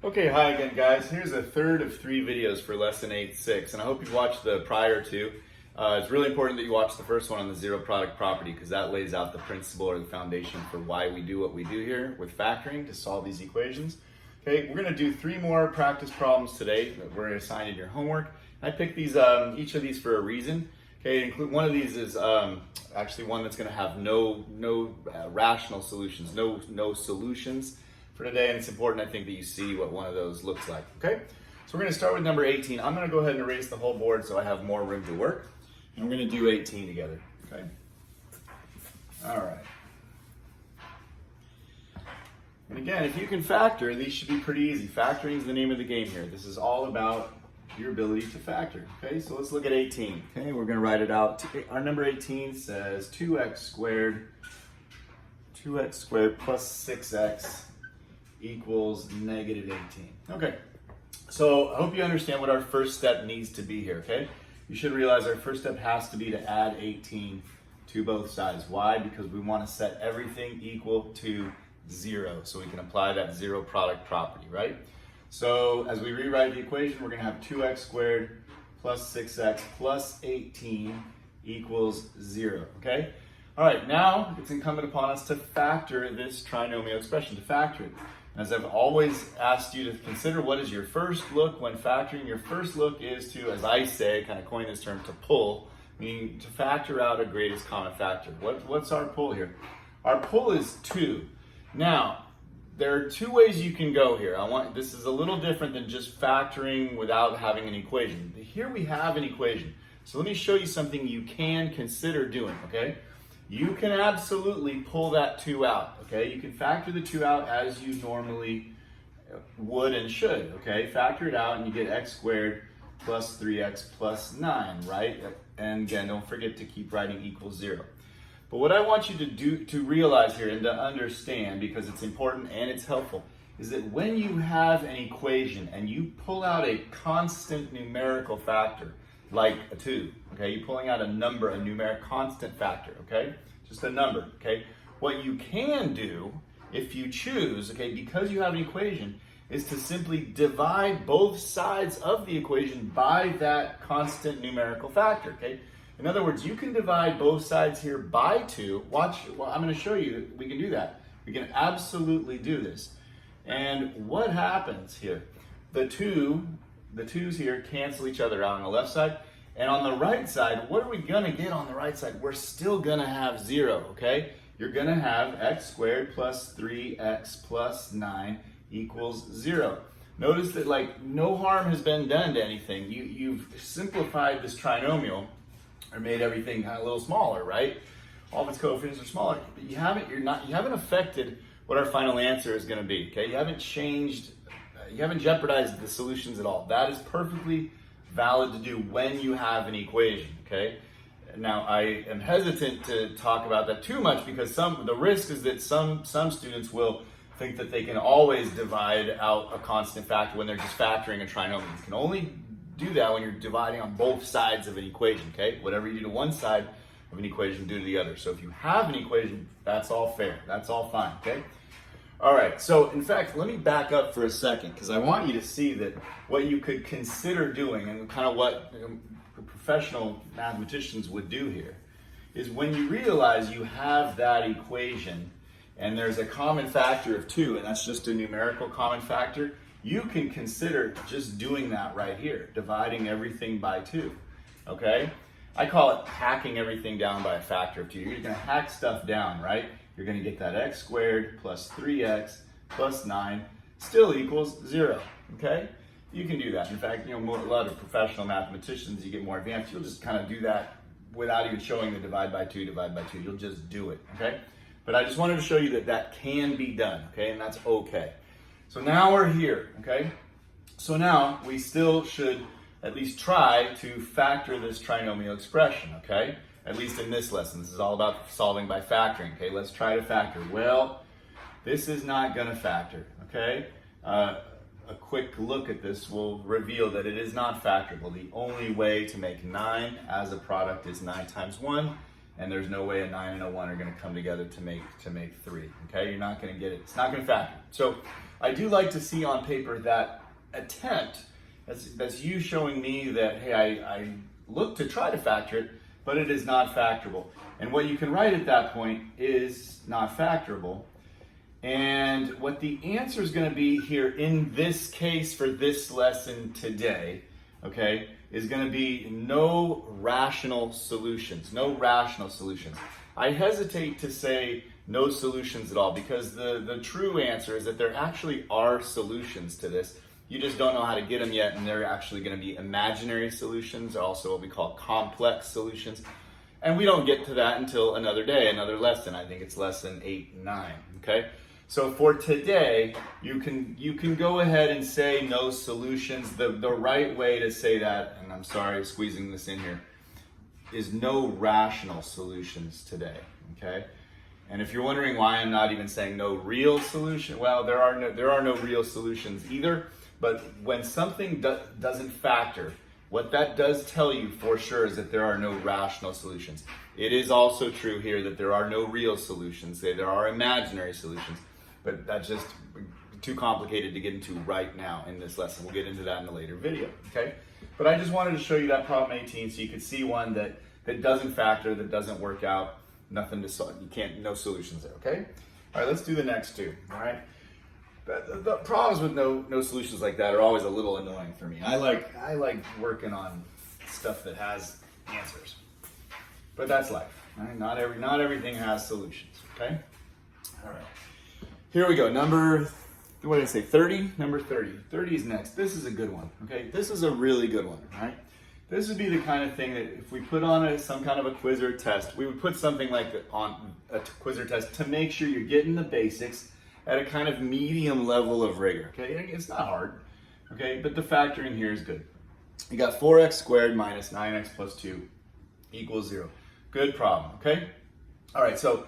Okay, hi again guys. Here's a third of 3 videos for lesson 8.6, and I hope you've watched the prior two. It's really important that you watch the first one on the zero product property because that lays out the principle or the foundation for why we do what we do here with factoring to solve these equations. Okay, we're going to do 3 more practice problems today that we're assigned in your homework. I picked these, each of these for a reason. Okay, one of these is actually one that's going to have no rational solutions, no solutions for today, and it's important, I think, that you see what one of those looks like, okay? So we're gonna start with number 18. I'm gonna go ahead and erase the whole board so I have more room to work, and we're gonna do 18 together, okay? All right. And again, if you can factor, these should be pretty easy. Factoring is the name of the game here. This is all about your ability to factor, okay? So let's look at 18, okay? We're gonna write it out. Our number 18 says 2x squared plus 6x equals negative 18. Okay, so I hope you understand what our first step needs to be here, okay? You should realize our first step has to be to add 18 to both sides. Why? Because we want to set everything equal to 0 so we can apply that zero product property, right? So as we rewrite the equation, we're going to have 2x squared plus 6x plus 18 equals 0, okay? All right, now it's incumbent upon us to factor this trinomial expression, to factor it. As I've always asked you to consider, what is your first look when factoring? Your first look is to, as I say, kind of coin this term, to pull, meaning to factor out a greatest common factor. What's our pull here? Our pull is 2. Now, there are 2 ways you can go here. This is a little different than just factoring without having an equation. Here we have an equation. So let me show you something you can consider doing, okay? You can absolutely pull that 2 out, okay? You can factor the 2 out as you normally would and should, okay? Factor it out and you get x squared plus 3x plus 9, right? And again, don't forget to keep writing equals 0. But what I want you to realize here and to understand, because it's important and it's helpful, is that when you have an equation and you pull out a constant numerical factor, like a 2, okay? You're pulling out a number, a numeric constant factor, okay? Just a number, okay? What you can do, if you choose, okay, because you have an equation, is to simply divide both sides of the equation by that constant numerical factor, okay? In other words, you can divide both sides here by 2. Watch, well, I'm gonna show you that we can do that. We can absolutely do this. And what happens here? The 2's here cancel each other out on the left side. And on the right side, what are we gonna get on the right side? We're still gonna have 0, okay? You're gonna have x squared plus 3x plus 9 equals 0. Notice that no harm has been done to anything. You've simplified this trinomial or made everything kind of a little smaller, right? All of its coefficients are smaller, but you haven't affected what our final answer is gonna be, okay? You haven't jeopardized the solutions at all. That is perfectly valid to do when you have an equation, okay? Now, I am hesitant to talk about that too much because the risk is that some students will think that they can always divide out a constant factor when they're just factoring a trinomial. You can only do that when you're dividing on both sides of an equation, okay? Whatever you do to one side of an equation, do to the other. So if you have an equation, that's all fair. That's all fine, okay? All right, so in fact, let me back up for a second because I want you to see that what you could consider doing and kind of what professional mathematicians would do here is when you realize you have that equation and there's a common factor of 2, and that's just a numerical common factor, you can consider just doing that right here, dividing everything by 2, okay? I call it hacking everything down by a factor of 2. You're gonna hack stuff down, right? You're going to get that x squared plus 3x plus 9 still equals 0, okay? You can do that. In fact, a lot of professional mathematicians, you get more advanced, you'll just kind of do that without even showing the divide by 2. You'll just do it, okay? But I just wanted to show you that that can be done, okay? And that's okay. So now we're here, okay? So now we still should at least try to factor this trinomial expression, okay? At least in this lesson. This is all about solving by factoring, okay? Let's try to factor. Well, this is not gonna factor, okay? A quick look at this will reveal that it is not factorable. The only way to make 9 as a product is 9 times 1, and there's no way a 9 and a 1 are going to come together to make 3. Okay, you're not going to get it. It's not going to factor. So I do like to see on paper that attempt. That's you showing me that, hey, I look to try to factor it, but it is not factorable. And what you can write at that point is not factorable. And what the answer is going to be here in this case for this lesson today, okay, is going to be no rational solutions. No rational solutions. I hesitate to say no solutions at all, because the true answer is that there actually are solutions to this. You just don't know how to get them yet, and they're actually going to be imaginary solutions, or also what we call complex solutions. And we don't get to that until another day, another lesson. I think it's lesson 8 and 9, okay? So for today, you can go ahead and say no solutions. The right way to say that, and I'm sorry squeezing this in here, is no rational solutions today, okay? And if you're wondering why I'm not even saying no real solution, well, there are no real solutions either. But when something doesn't factor, what that does tell you for sure is that there are no rational solutions. It is also true here that there are no real solutions. There are imaginary solutions, but that's just too complicated to get into right now in this lesson. We'll get into that in a later video, okay? But I just wanted to show you that problem 18 so you could see one that doesn't factor, that doesn't work out, nothing to solve. You can't, no solutions there, okay? All right, let's do the next two, all right? The problems with no solutions like that are always a little annoying for me. I like working on stuff that has answers, but that's life. Right? Not everything has solutions. Okay. All right. Here we go. What did I say? 30. Number 30. 30 is next. This is a good one. Okay. This is a really good one. Right. This would be the kind of thing that if we put on some kind of a quiz or test, we would put something like on a quiz or test to make sure you're getting the basics at a kind of medium level of rigor, okay? It's not hard, okay? But the factoring here is good. You got 4x squared minus 9x plus 2 equals 0. Good problem, okay? All right, so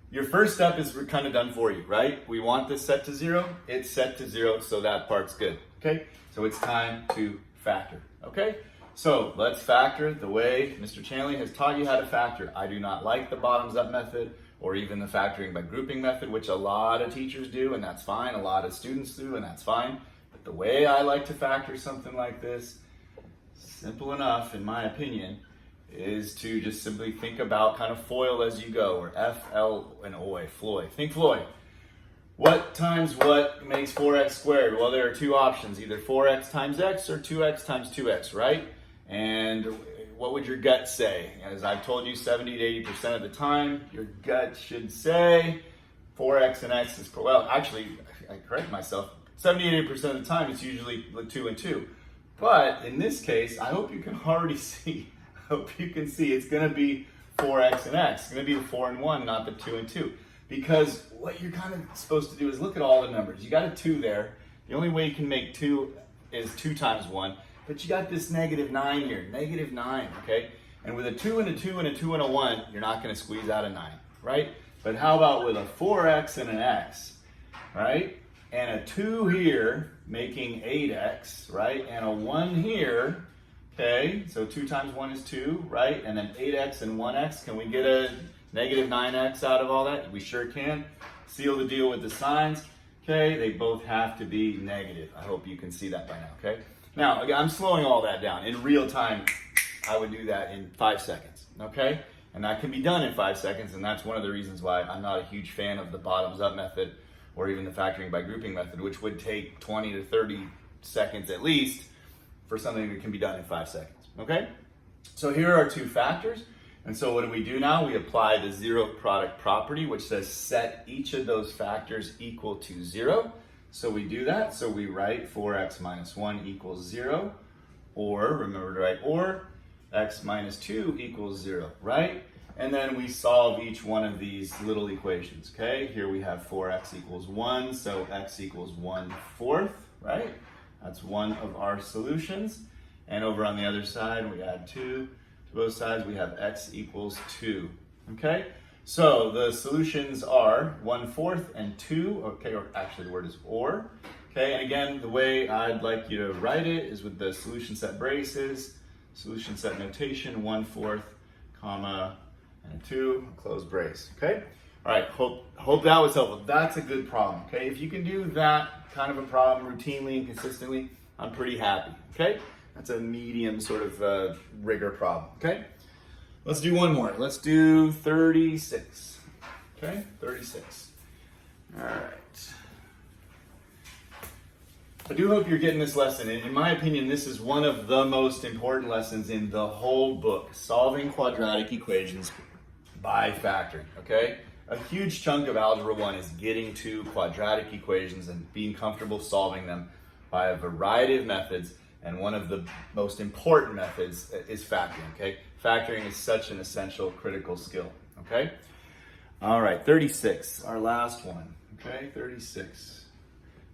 your first step is kind of done for you, right? We want this set to 0. It's set to 0, so that part's good, okay? So it's time to factor, okay? So let's factor the way Mr. Chanley has taught you how to factor. I do not like the bottoms-up method, or even the factoring by grouping method, which a lot of teachers do, and that's fine. A lot of students do, and that's fine. But the way I like to factor something like this, simple enough, in my opinion, is to just simply think about kind of FOIL as you go, or F-L and OI, Floyd. Think Floyd. What times what makes 4x squared? Well, there are two options, either 4x times x or 2x times 2x, right? And what would your gut say? As I've told you 70 to 80% of the time, your gut should say 4x and x is, well, actually, I correct myself, 70 to 80% of the time, it's usually 2 and 2. But in this case, I hope you can already see, it's gonna be 4x and x. It's gonna be the 4 and 1, not the 2 and 2. Because what you're kind of supposed to do is look at all the numbers. You got a 2 there. The only way you can make 2 is 2 times 1. But you got this -9 here, -9, okay? And with a 2 and a 2 and a 2 and a 1, you're not gonna squeeze out a 9, right? But how about with a 4x and an x, right? And a 2 here, making 8x, right? And a 1 here, okay? So 2 times 1 is 2, right? And then 8x and 1x, can we get a -9x out of all that? We sure can. Seal the deal with the signs, okay? They both have to be negative. I hope you can see that by now, okay? Now, again, I'm slowing all that down. In real time, I would do that in 5 seconds, okay? And that can be done in 5 seconds, and that's one of the reasons why I'm not a huge fan of the bottoms-up method or even the factoring by grouping method, which would take 20 to 30 seconds at least for something that can be done in 5 seconds, okay? So here are 2 factors, and so what do we do now? We apply the zero product property, which says set each of those factors equal to 0. So we do that. So we write 4x minus 1 equals 0, or, remember to write or, x minus 2 equals 0, right? And then we solve each one of these little equations, okay? Here we have 4x equals 1, so x equals 1/4, right? That's one of our solutions. And over on the other side, we add 2 to both sides. We have x equals 2, okay? So the solutions are 1/4 and 2, okay, or actually the word is or, okay? And again, the way I'd like you to write it is with the solution set braces, solution set notation, 1/4, comma, and a 2, close brace, okay? All right, hope that was helpful. That's a good problem, okay? If you can do that kind of a problem routinely and consistently, I'm pretty happy, okay? That's a medium sort of rigor problem, okay? Let's do one more. Let's do 36, okay? 36. All right. I do hope you're getting this lesson. In my opinion, this is one of the most important lessons in the whole book, solving quadratic equations by factoring, okay? A huge chunk of Algebra 1 is getting to quadratic equations and being comfortable solving them by a variety of methods, and one of the most important methods is factoring, okay? Factoring is such an essential, critical skill, okay? All right, 36, our last one, okay? 36.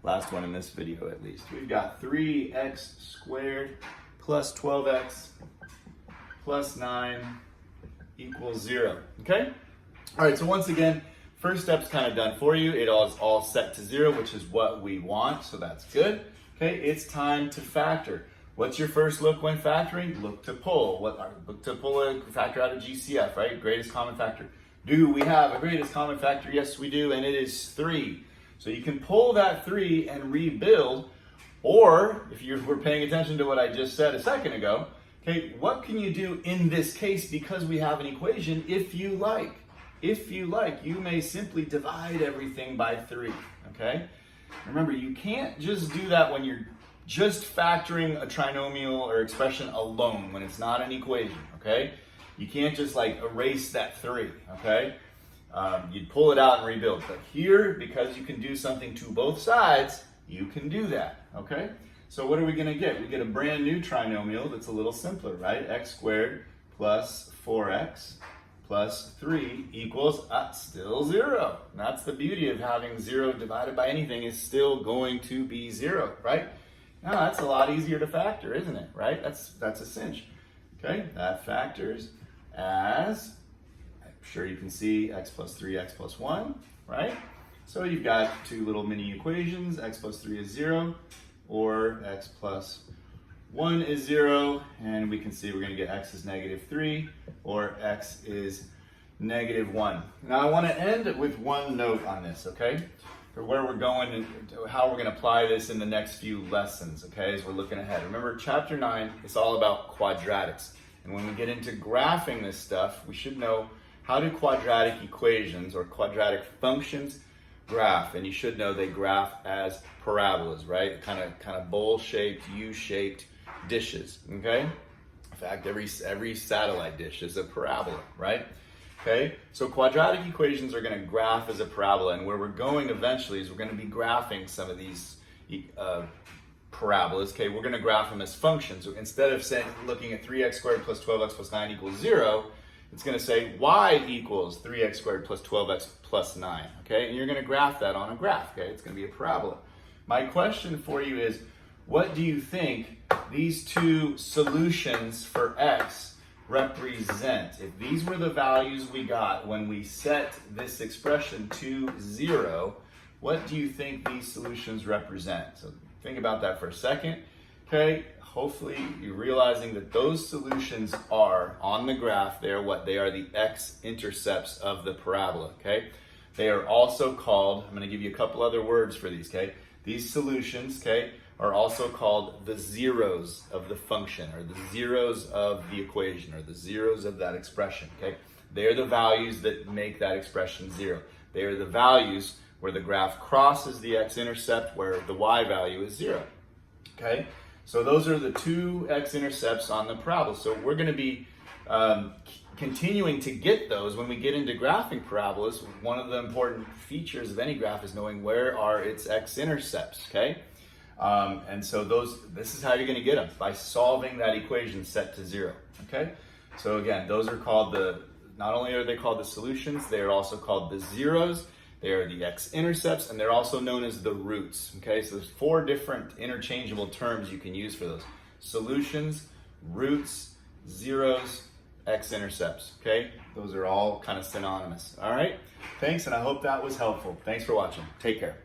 Last one in this video, at least. We've got 3x squared plus 12x plus 9 equals 0, okay? All right, so once again, first step's kind of done for you. It is all set to 0, which is what we want, so that's good. Okay, it's time to factor. What's your first look when factoring? Look to pull. Look to pull a factor out of GCF, right? Greatest common factor. Do we have a greatest common factor? Yes, we do, and it is 3. So you can pull that 3 and rebuild, or if you were paying attention to what I just said a second ago, okay, what can you do in this case because we have an equation if you like? If you like, you may simply divide everything by 3, okay? Remember, you can't just do that when you're just factoring a trinomial or expression alone, when it's not an equation, okay? You can't just like erase that 3, okay? You'd pull it out and rebuild. But here, because you can do something to both sides, you can do that, okay? So what are we gonna get? We get a brand new trinomial that's a little simpler, right? X squared plus 4x plus 3 equals still 0. And that's the beauty of having 0 divided by anything is still going to be 0, right? Now that's a lot easier to factor, isn't it, right? That's a cinch, okay? That factors as, I'm sure you can see, x plus 3, x plus 1, right? So you've got two little mini equations, x plus 3 is 0, or x plus 1 is 0, and we can see we're going to get x is negative 3, or x is negative 1. Now I want to end with one note on this, okay? For where we're going and how we're going to apply this in the next few lessons, okay, as we're looking ahead. Remember, chapter 9 is all about quadratics. And when we get into graphing this stuff, we should know how do quadratic equations or quadratic functions graph. And you should know they graph as parabolas, right? Kind of bowl-shaped, U-shaped dishes, okay? In fact, every satellite dish is a parabola, right? Okay, so quadratic equations are going to graph as a parabola, and where we're going eventually is we're going to be graphing some of these parabolas. Okay, we're going to graph them as functions. So instead of looking at 3x squared plus 12x plus 9 equals 0, it's going to say y equals 3x squared plus 12x plus 9. Okay, and you're going to graph that on a graph. Okay, it's going to be a parabola. My question for you is, what do you think these two solutions for x represent? If these were the values we got when we set this expression to 0, what do you think these solutions represent? So think about that for a second. Okay, hopefully you're realizing that those solutions are on the graph there. What they are, the x-intercepts of the parabola. Okay, they are also called, I'm going to give you a couple other words for these. Okay, these solutions, okay, are also called the zeros of the function, or the zeros of the equation, or the zeros of that expression, okay? They are the values that make that expression 0. They are the values where the graph crosses the x-intercept, where the y value is 0, okay? So those are the two x-intercepts on the parabola. So we're going to be continuing to get those when we get into graphing parabolas. One of the important features of any graph is knowing where are its x-intercepts, okay? And so this is how you're going to get them, by solving that equation set to 0, okay? So again, those are called not only are they called the solutions, they are also called the zeros. They are the x-intercepts, and they're also known as the roots, okay? So there's 4 different interchangeable terms you can use for those. Solutions, roots, zeros, x-intercepts, okay? Those are all kind of synonymous, all right? Thanks, and I hope that was helpful. Thanks for watching. Take care.